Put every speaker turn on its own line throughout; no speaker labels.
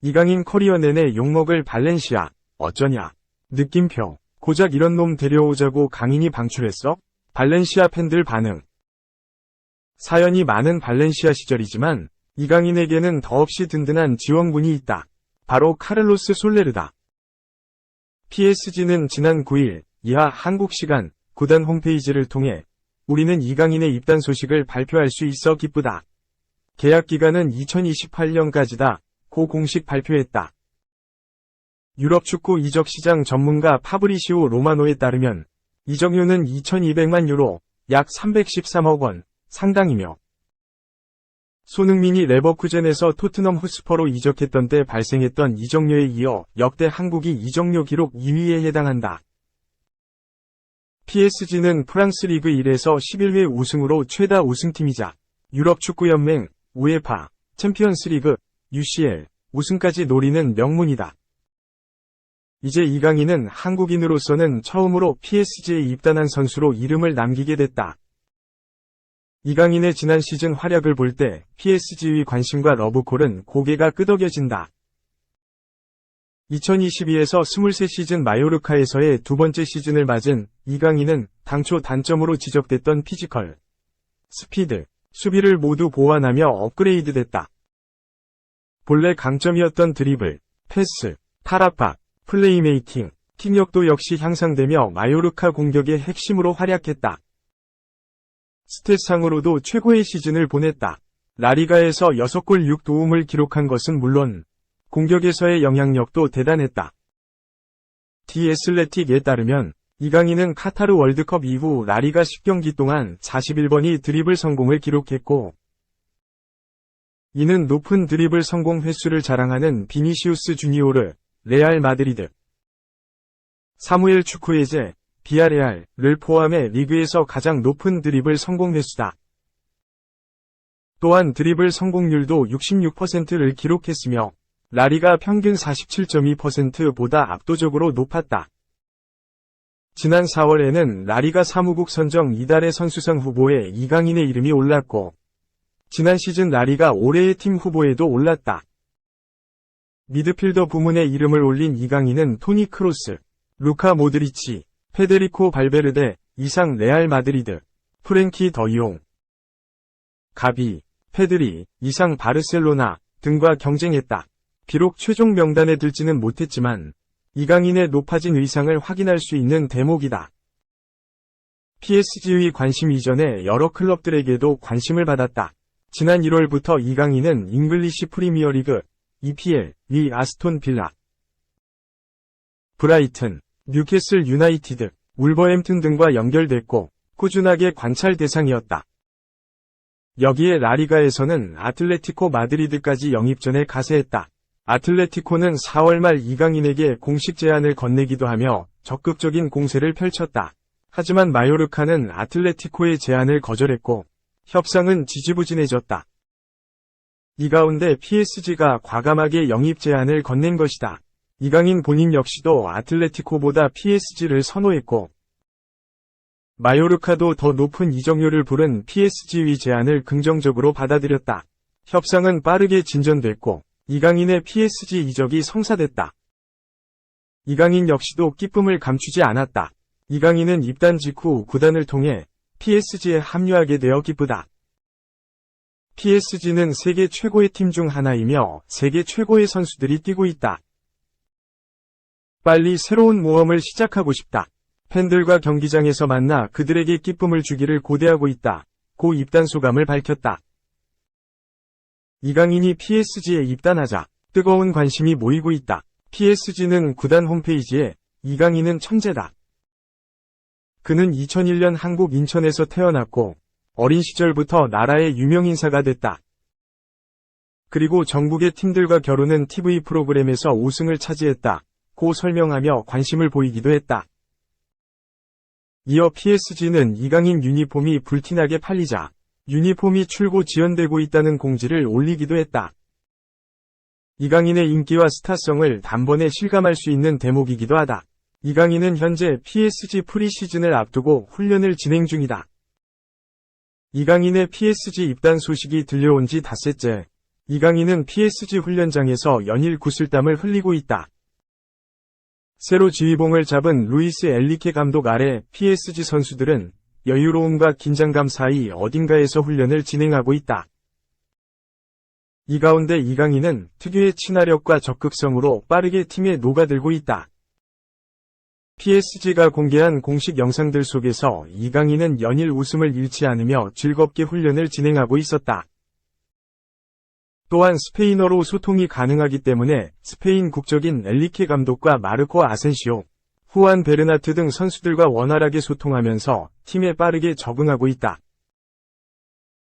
이강인 커리어 내내 욕먹을 발렌시아, 어쩌냐. 느낌표. 고작 이런 놈 데려오자고 강인이 방출했어? 발렌시아 팬들 반응. 사연이 많은 발렌시아 시절이지만 이강인에게는 더없이 든든한 지원군이 있다. 바로 카를로스 솔레르다. PSG는 지난 9일 이하 한국 시간 구단 홈페이지를 통해 우리는 이강인의 입단 소식을 발표할 수 있어 기쁘다. 계약 기간은 2028년까지다. 고 공식 발표했다. 유럽 축구 이적 시장 전문가 파브리시오 로마노에 따르면 이적료는 2,200만 유로, 약 313억 원 상당이며 손흥민이 레버쿠젠에서 토트넘 호스퍼로 이적했던 때 발생했던 이적료에 이어 역대 한국이 이적료 기록 2위에 해당한다. PSG는 프랑스 리그 1에서 11회 우승으로 최다 우승팀이자 유럽축구연맹, 우에파, 챔피언스리그, UCL, 우승까지 노리는 명문이다. 이제 이강인은 한국인으로서는 처음으로 PSG에 입단한 선수로 이름을 남기게 됐다. 이강인의 지난 시즌 활약을 볼 때 PSG의 관심과 러브콜은 고개가 끄덕여진다. 2022에서 23시즌 마요르카에서의 두 번째 시즌을 맞은 이강인은 당초 단점으로 지적됐던 피지컬, 스피드, 수비를 모두 보완하며 업그레이드됐다. 본래 강점이었던 드리블, 패스, 탈압박, 플레이메이킹, 킥력도 역시 향상되며 마요르카 공격의 핵심으로 활약했다. 스탯상으로도 최고의 시즌을 보냈다. 라리가에서 6골 6도움을 기록한 것은 물론 공격에서의 영향력도 대단했다. 디 애슬레틱에 따르면 이강인은 카타르 월드컵 이후 라리가 10경기 동안 41번의 드리블 성공을 기록했고 이는 높은 드리블 성공 횟수를 자랑하는 비니시우스 주니오르, 레알 마드리드, 사무엘 추쿠에제, 비아레알을 포함해 리그에서 가장 높은 드리블 성공 횟수다. 또한 드리블 성공률도 66%를 기록했으며 라리가 평균 47.2%보다 압도적으로 높았다. 지난 4월에는 라리가 사무국 선정 이달의 선수상 후보에 이강인의 이름이 올랐고 지난 시즌 라리가 올해의 팀 후보에도 올랐다. 미드필더 부문에 이름을 올린 이강인은 토니 크로스, 루카 모드리치, 페데리코 발베르데 이상 레알 마드리드, 프랭키 더용, 가비, 페드리 이상 바르셀로나 등과 경쟁했다. 비록 최종 명단에 들지는 못했지만 이강인의 높아진 의상을 확인할 수 있는 대목이다. PSG의 관심 이전에 여러 클럽들에게도 관심을 받았다. 지난 1월부터 이강인은 잉글리시 프리미어리그, EPL, 위 아스톤 빌라, 브라이튼, 뉴캐슬 유나이티드, 울버햄튼 등과 연결됐고 꾸준하게 관찰 대상이었다. 여기에 라리가에서는 아틀레티코 마드리드까지 영입전에 가세했다. 아틀레티코는 4월 말 이강인에게 공식 제안을 건네기도 하며 적극적인 공세를 펼쳤다. 하지만 마요르카는 아틀레티코의 제안을 거절했고 협상은 지지부진해졌다. 이 가운데 PSG가 과감하게 영입 제안을 건넨 것이다. 이강인 본인 역시도 아틀레티코보다 PSG를 선호했고 마요르카도 더 높은 이적료를 부른 PSG의 제안을 긍정적으로 받아들였다. 협상은 빠르게 진전됐고 이강인의 PSG 이적이 성사됐다. 이강인 역시도 기쁨을 감추지 않았다. 이강인은 입단 직후 구단을 통해 PSG에 합류하게 되어 기쁘다. PSG는 세계 최고의 팀 중 하나이며 세계 최고의 선수들이 뛰고 있다. 빨리 새로운 모험을 시작하고 싶다. 팬들과 경기장에서 만나 그들에게 기쁨을 주기를 고대하고 있다. 고 입단 소감을 밝혔다. 이강인이 PSG에 입단하자 뜨거운 관심이 모이고 있다. PSG는 구단 홈페이지에 이강인은 천재다. 그는 2001년 한국 인천에서 태어났고 어린 시절부터 나라의 유명인사가 됐다. 그리고 전국의 팀들과 겨루는 TV 프로그램에서 우승을 차지했다. 고 설명하며 관심을 보이기도 했다. 이어 PSG는 이강인 유니폼이 불티나게 팔리자 유니폼이 출고 지연되고 있다는 공지를 올리기도 했다. 이강인의 인기와 스타성을 단번에 실감할 수 있는 대목이기도 하다. 이강인은 현재 PSG 프리시즌을 앞두고 훈련을 진행 중이다. 이강인의 PSG 입단 소식이 들려온 지 닷새째. 이강인은 PSG 훈련장에서 연일 구슬땀을 흘리고 있다. 새로 지휘봉을 잡은 루이스 엔리케 감독 아래 PSG 선수들은 여유로움과 긴장감 사이 어딘가에서 훈련을 진행하고 있다. 이 가운데 이강인은 특유의 친화력과 적극성으로 빠르게 팀에 녹아들고 있다. PSG가 공개한 공식 영상들 속에서 이강인은 연일 웃음을 잃지 않으며 즐겁게 훈련을 진행하고 있었다. 또한 스페인어로 소통이 가능하기 때문에 스페인 국적인 엔리케 감독과 마르코 아센시오, 후안 베르나트 등 선수들과 원활하게 소통하면서 팀에 빠르게 적응하고 있다.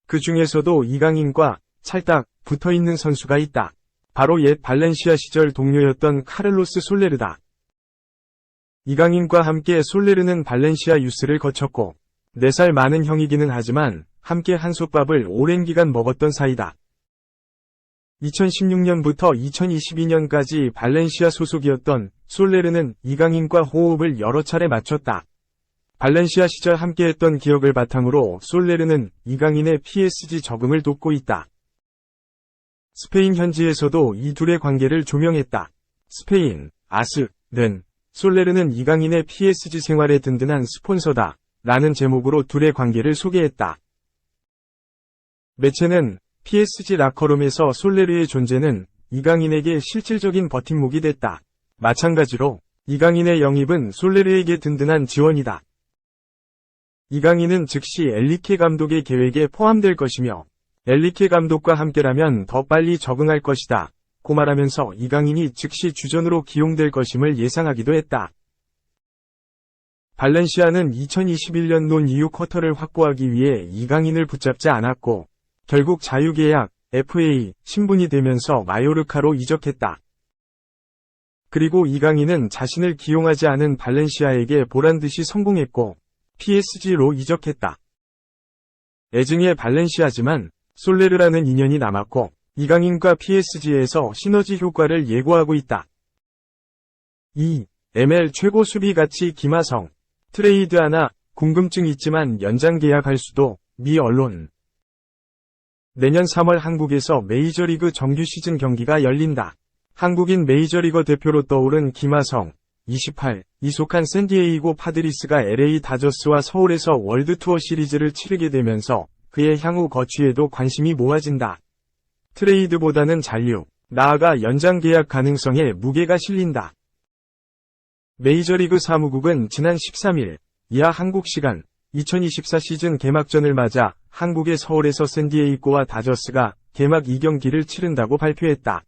그 중에서도 이강인과 찰딱 붙어있는 선수가 있다. 바로 옛 발렌시아 시절 동료였던 카를로스 솔레르다. 이강인과 함께 솔레르는 발렌시아 유스를 거쳤고 4살 많은 형이기는 하지만 함께 한솥밥을 오랜 기간 먹었던 사이다. 2016년부터 2022년까지 발렌시아 소속이었던 솔레르는 이강인과 호흡을 여러 차례 맞췄다. 발렌시아 시절 함께했던 기억을 바탕으로 솔레르는 이강인의 PSG 적응을 돕고 있다. 스페인 현지에서도 이 둘의 관계를 조명했다. 스페인, 아스는 솔레르는 이강인의 PSG 생활에 든든한 스폰서다 라는 제목으로 둘의 관계를 소개했다. 매체는 PSG 라커룸에서 솔레르의 존재는 이강인에게 실질적인 버팀목이 됐다. 마찬가지로 이강인의 영입은 솔레르에게 든든한 지원이다. 이강인은 즉시 엔리케 감독의 계획에 포함될 것이며 엔리케 감독과 함께라면 더 빨리 적응할 것이다. 고 말하면서 이강인이 즉시 주전으로 기용될 것임을 예상하기도 했다. 발렌시아는 2021년 논 이후 쿼터를 확보하기 위해 이강인을 붙잡지 않았고 결국 자유계약, FA, 신분이 되면서 마요르카로 이적했다. 그리고 이강인은 자신을 기용하지 않은 발렌시아에게 보란듯이 성공했고 PSG로 이적했다. 애증의 발렌시아지만 솔레르라는 인연이 남았고 이강인과 PSG에서 시너지 효과를 예고하고 있다. 2. ML 최고 수비 가치 김하성. 트레이드 하나, 궁금증 있지만 연장 계약할 수도. 미 언론. 내년 3월 한국에서 메이저리그 정규 시즌 경기가 열린다. 한국인 메이저리거 대표로 떠오른 김하성, 28, 이속한 샌디에이고 파드리스가 LA 다저스와 서울에서 월드투어 시리즈를 치르게 되면서 그의 향후 거취에도 관심이 모아진다. 트레이드보다는 잔류, 나아가 연장 계약 가능성에 무게가 실린다. 메이저리그 사무국은 지난 13일, 이하 한국 시간 2024 시즌 개막전을 맞아 한국의 서울에서 샌디에이고와 다저스가 개막 2경기를 치른다고 발표했다.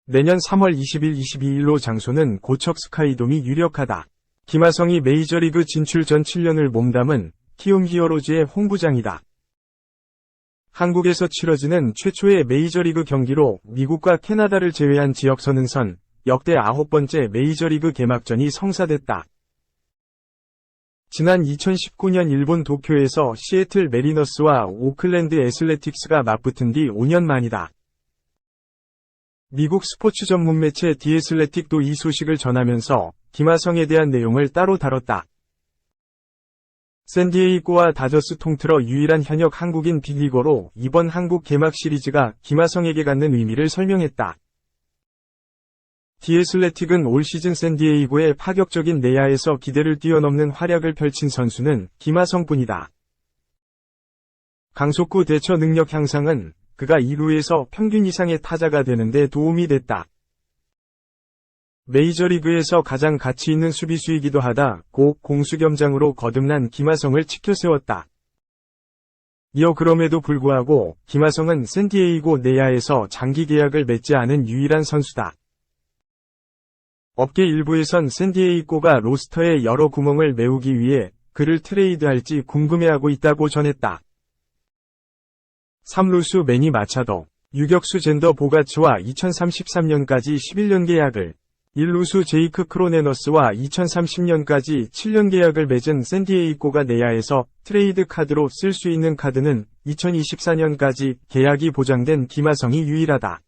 내년 3월 20일 22일로 장소는 고척 스카이돔이 유력하다. 김하성이 메이저리그 진출 전 7년을 몸담은 키움 히어로즈의 홍부장이다. 한국에서 치러지는 최초의 메이저리그 경기로 미국과 캐나다를 제외한 지역 선응선 역대 9번째 메이저리그 개막전이 성사됐다. 지난 2019년 일본 도쿄에서 시애틀 메리너스와 오클랜드 애슬레틱스가 맞붙은 뒤 5년 만이다. 미국 스포츠 전문 매체 디 애슬레틱도 이 소식을 전하면서 김하성에 대한 내용을 따로 다뤘다. 샌디에이고와 다저스 통틀어 유일한 현역 한국인 빅리거로 이번 한국 개막 시리즈가 김하성에게 갖는 의미를 설명했다. 디 애슬레틱은 올 시즌 샌디에이고의 파격적인 내야에서 기대를 뛰어넘는 활약을 펼친 선수는 김하성뿐이다. 강속구 대처 능력 향상은 그가 2루에서 평균 이상의 타자가 되는 데 도움이 됐다. 메이저리그에서 가장 가치 있는 수비수이기도 하다고 공수겸장으로 거듭난 김하성을 치켜세웠다. 이어 그럼에도 불구하고 김하성은 샌디에이고 내야에서 장기 계약을 맺지 않은 유일한 선수다. 업계 일부에선 샌디에이고가 로스터의 여러 구멍을 메우기 위해 그를 트레이드할지 궁금해하고 있다고 전했다. 3루수 매니 마차도, 유격수 젠더 보가츠와 2033년까지 11년 계약을, 1루수 제이크 크로네너스와 2030년까지 7년 계약을 맺은 샌디에이고가 내야에서 트레이드 카드로 쓸 수 있는 카드는 2024년까지 계약이 보장된 김하성이 유일하다.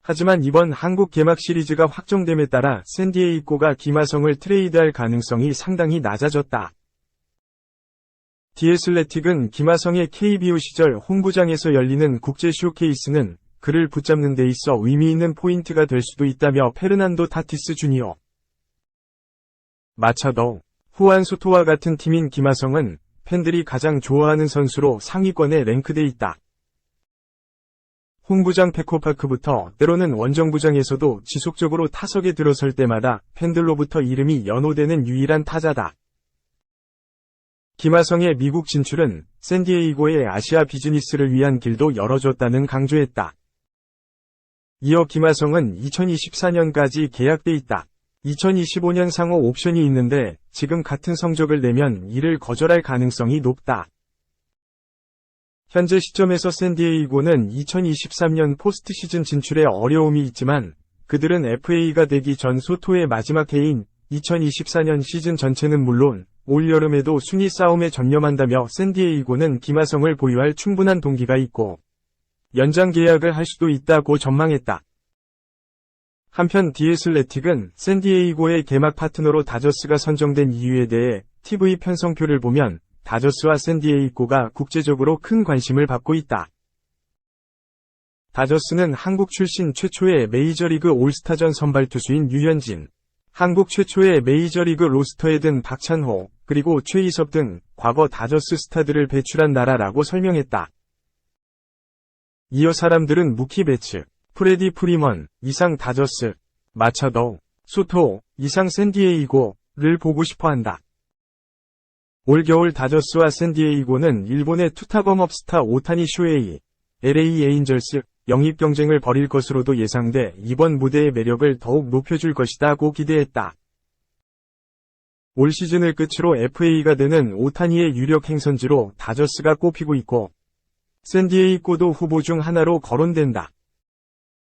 하지만 이번 한국 개막 시리즈가 확정됨에 따라 샌디에이고가 김하성을 트레이드할 가능성이 상당히 낮아졌다. 디애슬레틱은 김하성의 KBO 시절 홈구장에서 열리는 국제 쇼케이스는 그를 붙잡는 데 있어 의미 있는 포인트가 될 수도 있다며 페르난도 타티스 주니어, 마차도, 후안 소토와 같은 팀인 김하성은 팬들이 가장 좋아하는 선수로 상위권에 랭크돼 있다. 홈구장 페코파크부터 때로는 원정구장에서도 지속적으로 타석에 들어설 때마다 팬들로부터 이름이 연호되는 유일한 타자다. 김하성의 미국 진출은 샌디에이고의 아시아 비즈니스를 위한 길도 열어줬다는 강조했다. 이어 김하성은 2024년까지 계약돼 있다. 2025년 상호 옵션이 있는데 지금 같은 성적을 내면 이를 거절할 가능성이 높다. 현재 시점에서 샌디에이고는 2023년 포스트 시즌 진출에 어려움이 있지만 그들은 FA가 되기 전 소토의 마지막 해인 2024년 시즌 전체는 물론 올여름에도 순위 싸움에 전념한다며 샌디에이고는 김하성을 보유할 충분한 동기가 있고 연장 계약을 할 수도 있다고 전망했다. 한편 디애슬레틱은 샌디에이고의 개막 파트너로 다저스가 선정된 이유에 대해 TV 편성표를 보면 다저스와 샌디에이고가 국제적으로 큰 관심을 받고 있다. 다저스는 한국 출신 최초의 메이저리그 올스타전 선발 투수인 유현진, 한국 최초의 메이저리그 로스터에 든 박찬호, 그리고 최희섭 등 과거 다저스 스타들을 배출한 나라라고 설명했다. 이어 사람들은 무키 베츠, 프레디 프리먼, 이상 다저스, 마차도, 소토, 이상 샌디에이고를 보고 싶어한다. 올겨울 다저스와 샌디에이고는 일본의 투타검업 스타 오타니 쇼헤이, LA 에인절스, 영입 경쟁을 벌일 것으로도 예상돼 이번 무대의 매력을 더욱 높여줄 것이다고 기대했다. 올 시즌을 끝으로 FA가 되는 오타니의 유력 행선지로 다저스가 꼽히고 있고 샌디에이고도 후보 중 하나로 거론된다.